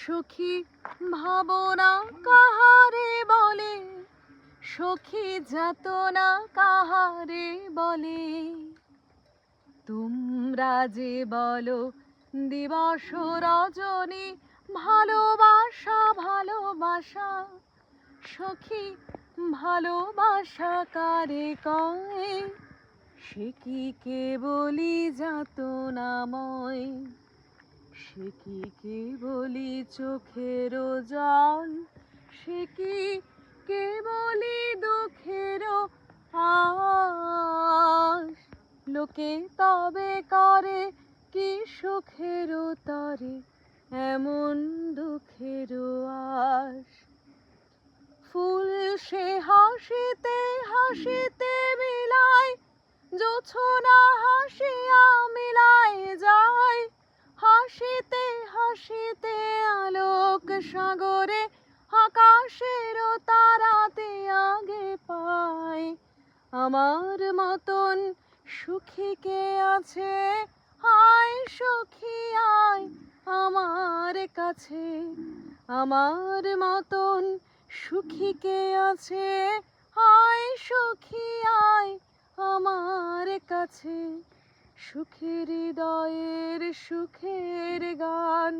সখী ভাবনা কাহারে বলে, সখী যাতনা কাহারে বলে। তোমরা যে বলো দিবস রজনী ভালোবাসা ভালোবাসা, সখী ভালোবাসা কারে কয়? সে কি কেবলি যাতনাময়, সে কি কেবলি চোখের জল, সে কি কেবলি দুঃখের আশ। লোকে তবে করে কি সুখের তরে এমন দুঃখের আশ। ফুল সে হাসিতে হাসিতে মিলায়, জোছনা হাসিয়া মিলায় যায়। হাসিতে হাসিতে আলোক সাগরে আকাশের তারাতে আগে পায়। আমার মতন সুখী কে আছে? আয় সখী আয় আমার কাছে। আমার মতন সুখী কে আছে? আয় সখী আয় আমার কাছে। সুখের হৃদয়ের সুখের গান